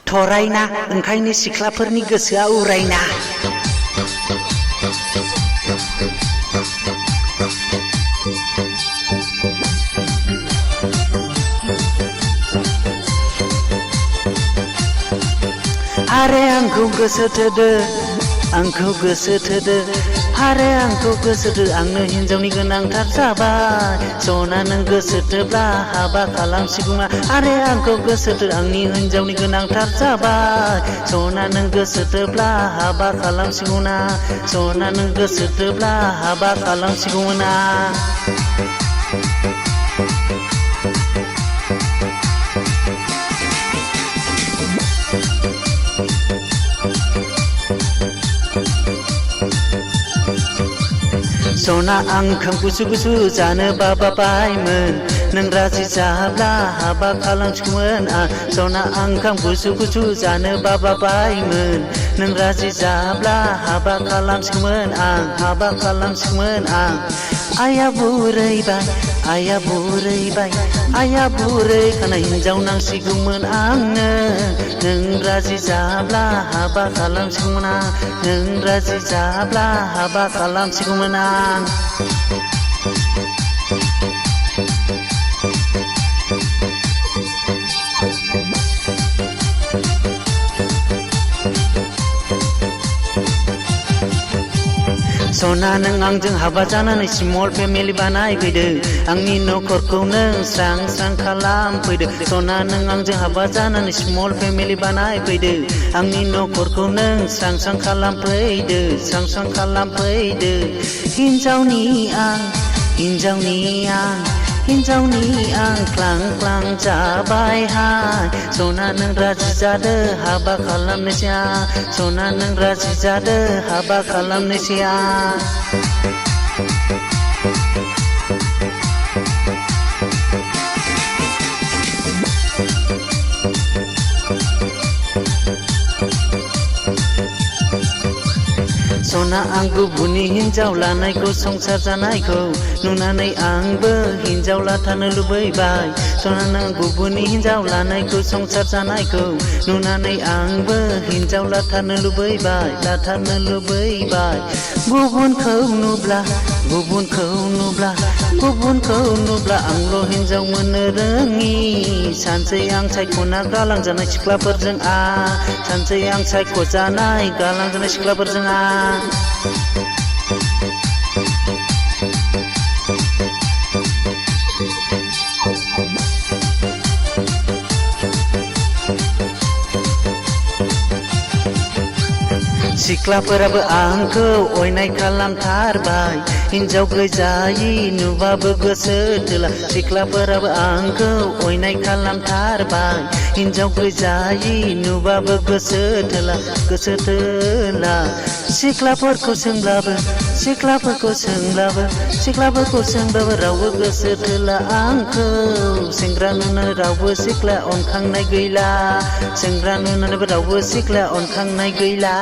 थरायना ओंखायनो सिख्लाफोरनि गोसोआ उरायना। आरे आंखौ गोसो थोदो आरे आंखौ गोसो थोदो आंनो हिनजावनि गोनांथार जाबाय सना नों गोसो थोब्ला हाबा खालामसिगौमा। आरे आंखौ गोसो थोदो आंनि हिनजावनि गोनांथार जाबाय सना नों गोसो थोब्ला हाबा खालामसिगौना सना नों गोसो थोब्ला हाबा खालामसिगौना। सना आं ओंखाम गुसु गुसु जानो बाबायमोन नों राजि जाब्ला हाबा खालामसिगौमोन आं। सना आं ओंखाम गुसु गुसु जानो बाबायमोन नों राजि जाब्ला हाबा खालामसिगौमोन आं हाबा खालामसिगौमोन आं। आइया बुरैखानाय हिनजाव नांसिगौमोन आंनो नों राजि जाब्ला हाबा खालामसिगौमोन आं नों राजि जाब्ला हाबा खालामसिगौमोन आं। सना नों आंजों हाबा जानानै स्मल फेमिलि बानायफैदो आंनि नखरखौ नों स्रां स्रां खालामफैदो। सना नों आंजों हाबा जानानै स्मल फेमिलि बानायफैदो आंनि नखरखौ नों स्रां स्रां खालामफैदो स्रां स्रां खालामफैदो। हिनजावनि आं ख्लां ख्लां जाबायहाय सना नों राजि जादो हाबा खालामनोसै आं सना नों राजि जादो हाबा खालामनोसै आं। सना आं गुबुननि हिनजाव लानायखौ संसार जानायखौ नुनानै आंबो हिनजाव लाथारनो लुबैबाय। सना नों गुबुननि हिनजाव लानायखौ संसार जानायखौ नुनानै आंबो हिनजाव लाथारनो लुबैबाय। गुबुनखौ नुब्ला आंल' हिनजाव मोननो रोङि सानसै आं सायख'ना गालांजानाय सिख्लाफोरजों सानसै आं सायख'जानाय गालांजानाय सिख्लाफोरजों सिख्लाफोराबो आंखौ अयनाय खालामथारबाय हिनजाव गैजायि नुबाबो गोसो थोला। सिख्लाफोराबो आंखौ अयनाय खालामथारबाय हिनजाव गैजायि नुबाबो गोसो थोला। सिख्लाफोरखौ सोंब्लाबो रावबो गोसो थोला आंखौ। सेंग्रा नुनानै रावबो सिख्ला अनखांनाय गैला सेंग्रा नुनानैबो रावबो सिख्ला अनखांनाय गैला।